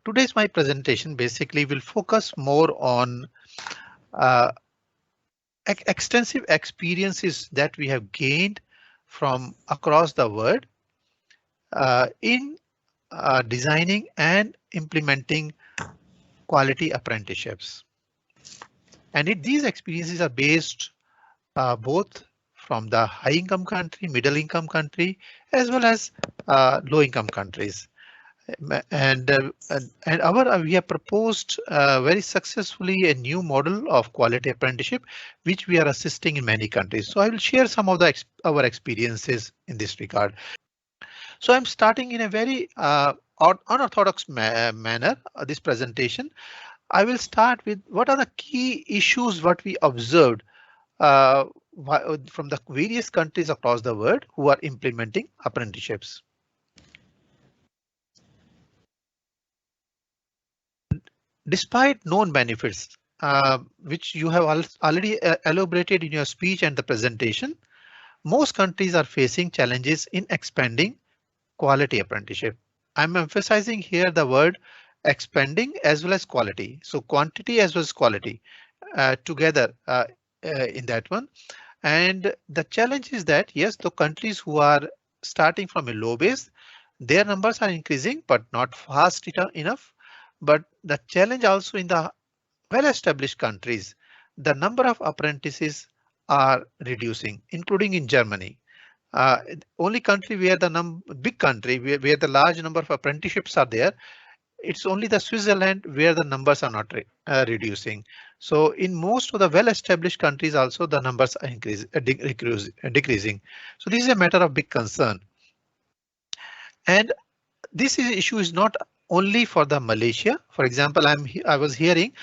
today's my presentation basically will focus more on uh, extensive experiences that we have gained from across the world in designing and implementing quality apprenticeships. And these experiences are based both from the high income country, middle income country, as well as low income countries. And our we have proposed very successfully a new model of quality apprenticeship, which we are assisting in many countries. So I will share some of the our experiences in this regard. So I'm starting in a very unorthodox manner this presentation. I will start with what are the key issues what we observed uh, from the various countries across the world who are implementing apprenticeships. Despite known benefits, which you have already elaborated in your speech and the presentation, most countries are facing challenges in expanding quality apprenticeship. I'm emphasizing here the word expanding as well as quality. So quantity as well as quality together in that one. And the challenge is that yes, the countries who are starting from a low base, their numbers are increasing, but not fast enough. But the challenge also in the well-established countries, the number of apprentices are reducing, including in Germany. Only country where the big country where the large number of apprenticeships are there, it's only the Switzerland where the numbers are not reducing. So in most of the well-established countries also the numbers are decreasing. So this is a matter of big concern. And issue is not only for the Malaysia. For example, I was hearing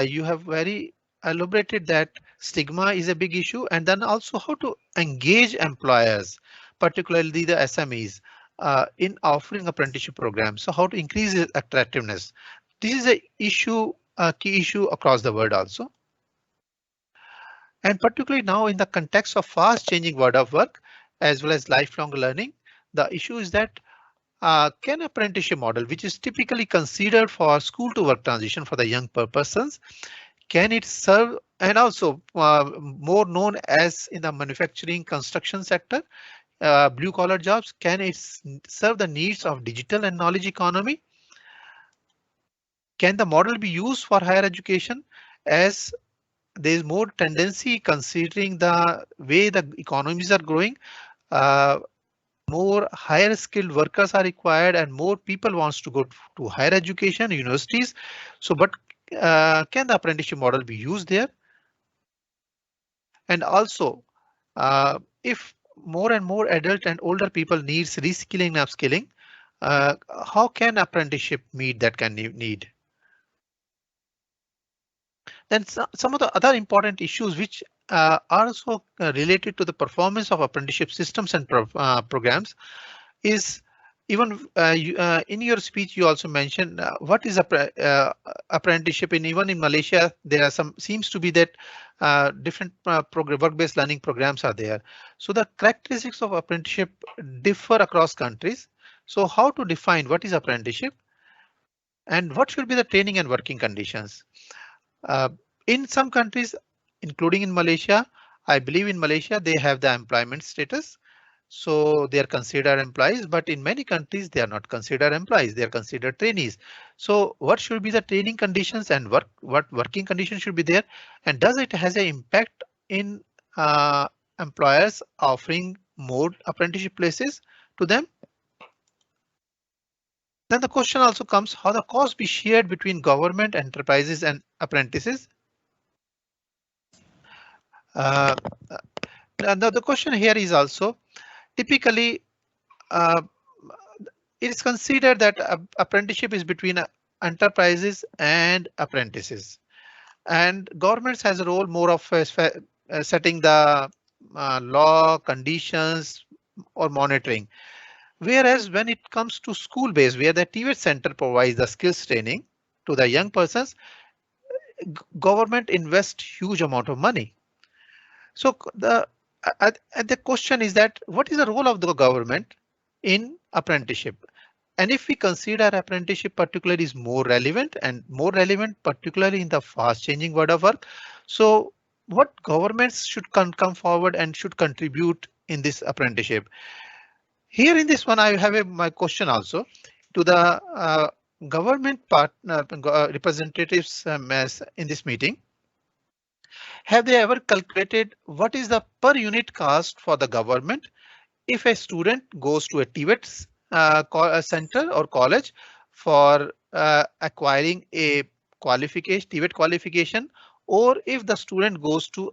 you have very elaborated that stigma is a big issue, and then also how to engage employers, particularly the SMEs, in offering apprenticeship programs. So how to increase its attractiveness. This is a key issue across the world also. And particularly now in the context of fast changing world of work as well as lifelong learning, the issue is that can apprenticeship model, which is typically considered for school to work transition for the young persons, can it serve, and also more known as in the manufacturing construction sector, blue collar jobs, can it serve the needs of digital and knowledge economy? Can the model be used for higher education, as there is more tendency considering the way the economies are growing? More higher skilled workers are required and more people wants to go to higher education universities. So but can the apprenticeship model be used there? And also if more and more adult and older people needs reskilling and upskilling, how can apprenticeship meet that kind of need? Then some of the other important issues which are also related to the performance of apprenticeship systems and programs is even in your speech you also mentioned what is apprenticeship. In even in Malaysia there are some seems to be that different work-based learning programs are there. So the characteristics of apprenticeship differ across countries. So how to define what is apprenticeship and what should be the training and working conditions? In some countries, including in Malaysia, I believe in Malaysia they have the employment status, so they are considered employees, but in many countries they are not considered employees, they are considered trainees. So what should be the training conditions and what working conditions should be there? And does it has an impact in employers offering more apprenticeship places to them? Then the question also comes how the cost be shared between government, enterprises and apprentices. Uh, the question here is also typically it is considered that apprenticeship is between enterprises and apprentices, and governments has a role more of setting the law conditions or monitoring. Whereas when it comes to school based, where the TVET center provides the skills training to the young persons, government invests huge amount of money. So the question is that what is the role of the government in apprenticeship? And if we consider apprenticeship particularly is more relevant particularly in the fast changing world of work. So what governments should come forward and should contribute in this apprenticeship? Here in this one, I have my question also to the government partner representatives in this meeting. Have they ever calculated what is the per unit cost for the government if a student goes to a TVET center or college for acquiring a qualification, TVET qualification, or if the student goes to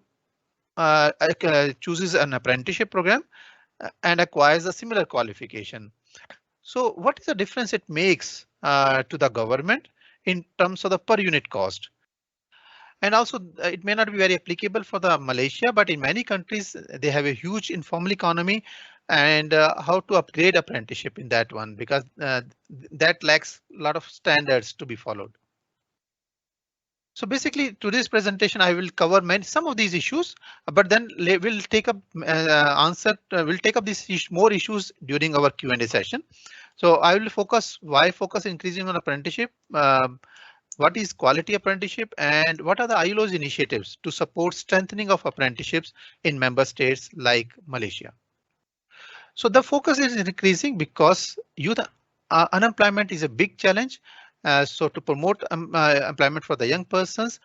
chooses an apprenticeship program and acquires a similar qualification? So what is the difference it makes to the government in terms of the per unit cost? And also it may not be very applicable for the Malaysia, but in many countries they have a huge informal economy, and how to upgrade apprenticeship in that one, because that lacks a lot of standards to be followed. So basically today's presentation I will cover some of these issues, but then we'll take up we'll take up these more issues during our Q&A session. So I will focus increasing on apprenticeship, what is quality apprenticeship, and what are the ILO's initiatives to support strengthening of apprenticeships in member states like Malaysia. So the focus is increasing because youth unemployment is a big challenge. So to promote employment for the young persons,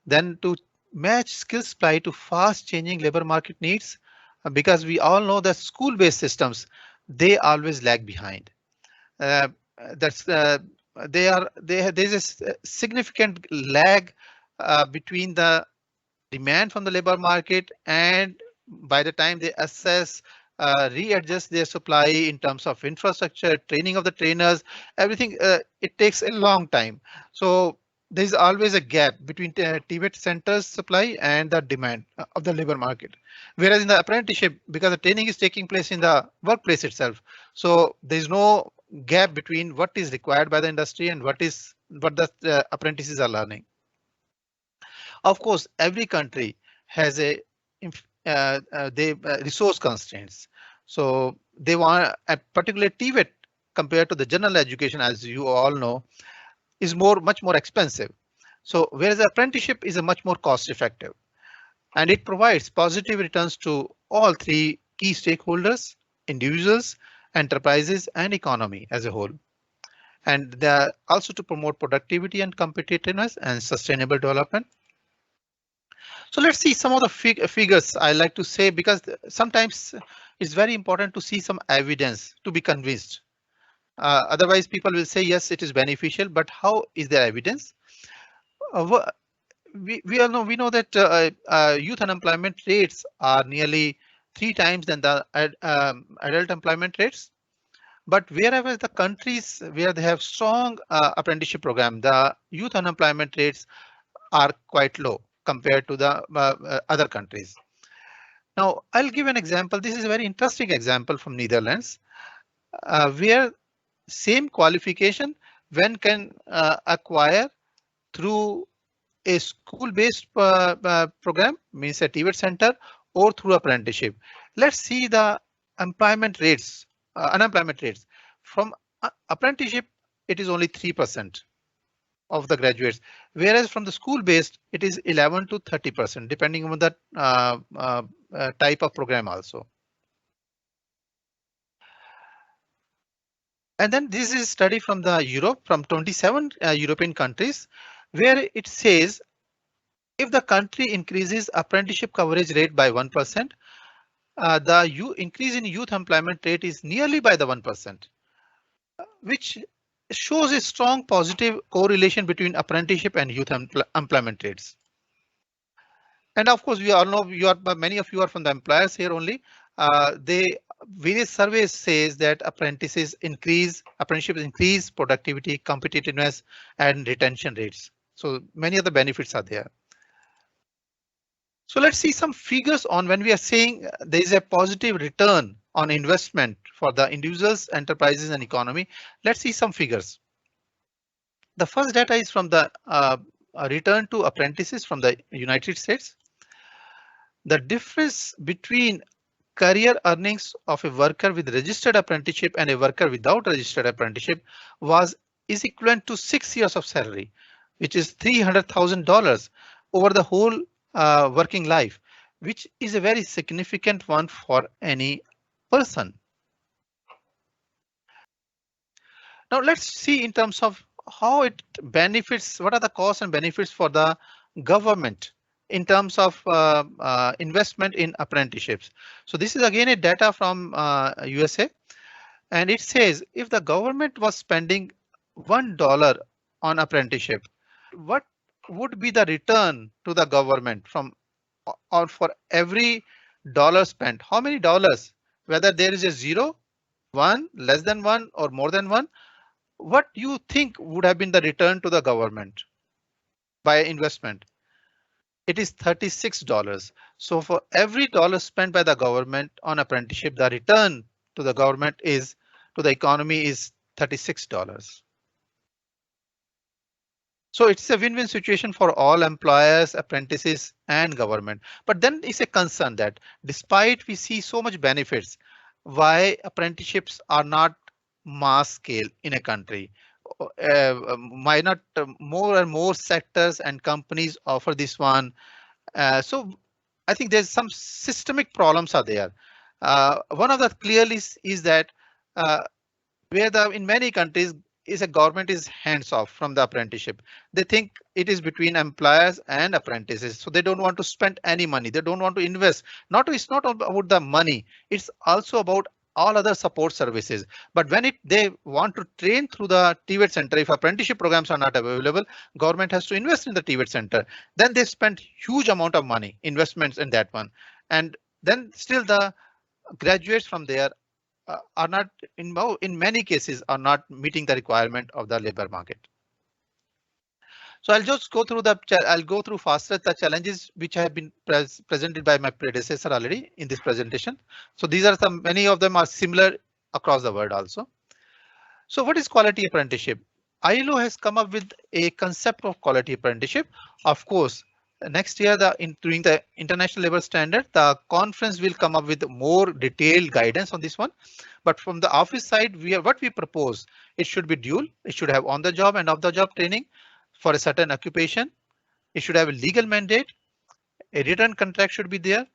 then to match skill supply to fast changing labor market needs, because we all know that school-based systems, they always lag behind. That's there's a significant lag between the demand from the labor market and by the time they assess, readjust their supply in terms of infrastructure, training of the trainers, everything, it takes a long time. So there's always a gap between TVET centers supply and the demand of the labor market. Whereas in the apprenticeship, because the training is taking place in the workplace itself, so there's no gap between what is required by the industry and what the apprentices are learning. Of course, every country has a resource constraints. So they want a particular TVET compared to the general education, as you all know, is much more expensive. So whereas the apprenticeship is a much more cost effective, and it provides positive returns to all three key stakeholders: individuals, enterprises, and economy as a whole. And also to promote productivity and competitiveness and sustainable development. So let's see some of the figures I like to say, because sometimes it's very important to see some evidence to be convinced. Otherwise, people will say, yes, it is beneficial, but how is there evidence? We know that youth unemployment rates are nearly 3 times than the adult employment rates. But wherever the countries where they have strong apprenticeship program, the youth unemployment rates are quite low compared to the other countries. Now, I'll give an example. This is a very interesting example from Netherlands, where same qualification one can acquire through a school-based program, means a TVET center, or through apprenticeship. Let's see the unemployment rates. From apprenticeship, it is only 3% of the graduates, whereas from the school-based, it is 11 to 30%, depending on the type of program also. And then this is a study from the Europe, from 27 European countries, where it says if the country increases apprenticeship coverage rate by 1%, the increase in youth employment rate is nearly by the 1%, which shows a strong positive correlation between apprenticeship and youth employment rates. And of course, we all know many of you are from the employers here only. Various surveys says that apprenticeships increase productivity, competitiveness, and retention rates. So many of the benefits are there. So let's see some figures on when we are saying there is a positive return on investment for the individuals, enterprises, and economy. Let's see some figures. The first data is from the return to apprentices from the United States. The difference between career earnings of a worker with registered apprenticeship and a worker without registered apprenticeship is equivalent to 6 years of salary, which is $300,000 over the whole working life, which is a very significant one for any person. Now let's see in terms of how it benefits, what are the costs and benefits for the government in terms of investment in apprenticeships. So this is again a data from USA, and it says if the government was spending $1 on apprenticeship, what would be the return to the government from or for every dollar spent? How many dollars? Whether there is a zero, one, less than one, or more than one, what do you think would have been the return to the government by investment? It is $36. So for every dollar spent by the government on apprenticeship, the return to the government is to the economy is $36. So it's a win-win situation for all employers, apprentices, and government. But then it's a concern that despite we see so much benefits, why apprenticeships are not mass scale in a country? Why not more and more sectors and companies offer this one? So I think there's some systemic problems are there. One of the clearly is that uh, where the in many countries is a government is hands off from the apprenticeship. They think it is between employers and apprentices, so they don't want to spend any money. They don't want to invest. It's not about the money. It's also about all other support services. But when they want to train through the TVET center, if apprenticeship programs are not available, government has to invest in the TVET center. Then they spend huge amount of money investments in that one, and then still the graduates from there are not in many cases are not meeting the requirement of the labor market. So I'll just go through I'll go through faster the challenges which have been presented by my predecessor already in this presentation. So these are many of them are similar across the world also. So what is quality apprenticeship? ILO has come up with a concept of quality apprenticeship. Of course, next year during the International Labour Standard, the conference will come up with more detailed guidance on this one. But from the office side, what we propose, it should be dual. It should have on the job and off the job training for a certain occupation. It should have a legal mandate. A written contract should be there.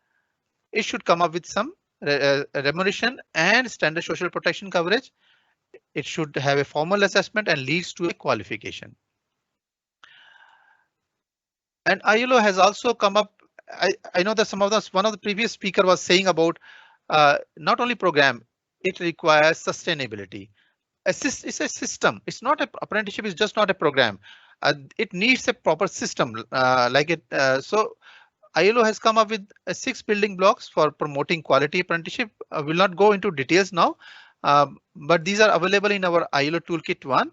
It should come up with some remuneration and standard social protection coverage. It should have a formal assessment and leads to a qualification. And ILO has also come up. I know that one of the previous speaker was saying about not only program, it requires sustainability. It's a system. It's not a apprenticeship is just not a program. It needs a proper system like it. So ILO has come up with 6 building blocks for promoting quality apprenticeship. I will not go into details now, but these are available in our ILO Toolkit 1.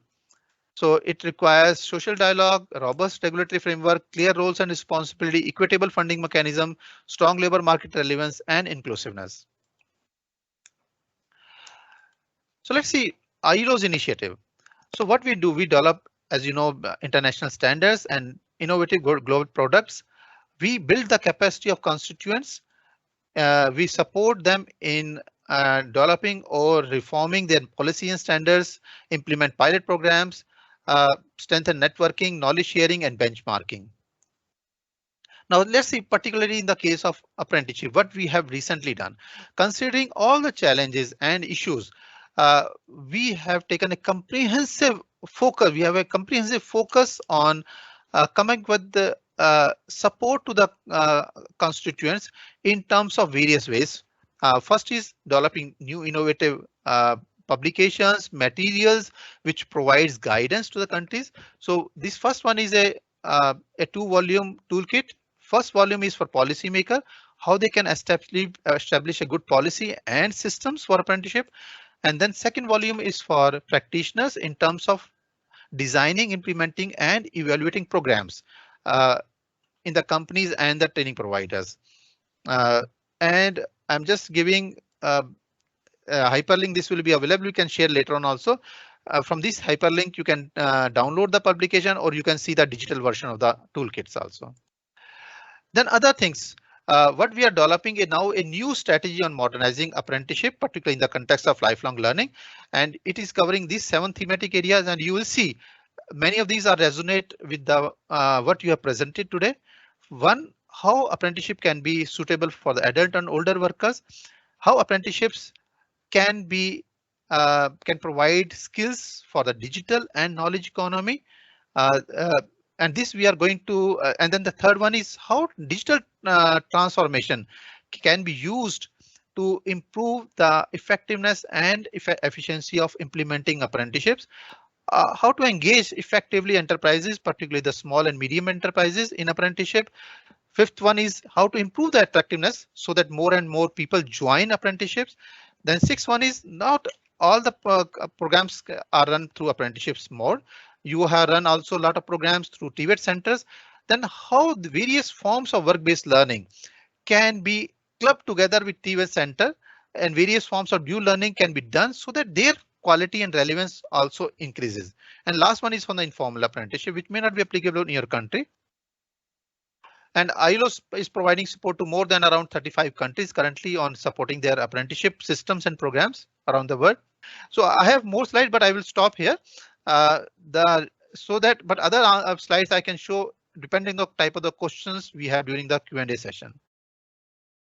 So it requires social dialogue, robust regulatory framework, clear roles and responsibility, equitable funding mechanism, strong labor market relevance, and inclusiveness. So let's see ILO's initiative. So what we do, we develop, as you know, international standards and innovative global products. We build the capacity of constituents. We support them in developing or reforming their policy and standards, implement pilot programs, strengthen networking, knowledge sharing, and benchmarking. Now let's see, particularly in the case of apprenticeship, what we have recently done. Considering all the challenges and issues, we have taken a comprehensive focus. We have a comprehensive focus on coming with the support to the constituents in terms of various ways. First is developing new innovative publications, materials, which provides guidance to the countries. So this first one is a 2-volume toolkit. First volume is for policymaker, how they can establish a good policy and systems for apprenticeship. And then second volume is for practitioners in terms of designing, implementing, and evaluating programs in the companies and the training providers. And I'm just giving hyperlink. This will be available. You can share later on also. From this hyperlink, you can download the publication or you can see the digital version of the toolkits also. Then other things. What we are developing is now a new strategy on modernizing apprenticeship, particularly in the context of lifelong learning, and it is covering these 7 thematic areas. And you will see many of these are resonate with the what you have presented today. One, how apprenticeship can be suitable for the adult and older workers, how apprenticeships can be can provide skills for the digital and knowledge economy. Uh, uh, and this we are going to, and then the third one is how digital transformation can be used to improve the effectiveness and efficiency of implementing apprenticeships. How to engage effectively enterprises, particularly the small and medium enterprises in apprenticeship. Fifth one is how to improve the attractiveness so that more and more people join apprenticeships. Then sixth one is not all the programs are run through apprenticeships more. You have run also a lot of programs through TVET centers. Then how the various forms of work-based learning can be clubbed together with TVET center, and various forms of dual learning can be done so that their quality and relevance also increases. And last one is from the informal apprenticeship, which may not be applicable in your country. And ILO is providing support to more than around 35 countries currently on supporting their apprenticeship systems and programs around the world. So I have more slides, but I will stop here. But other slides I can show depending on the type of the questions we have during the Q&A session.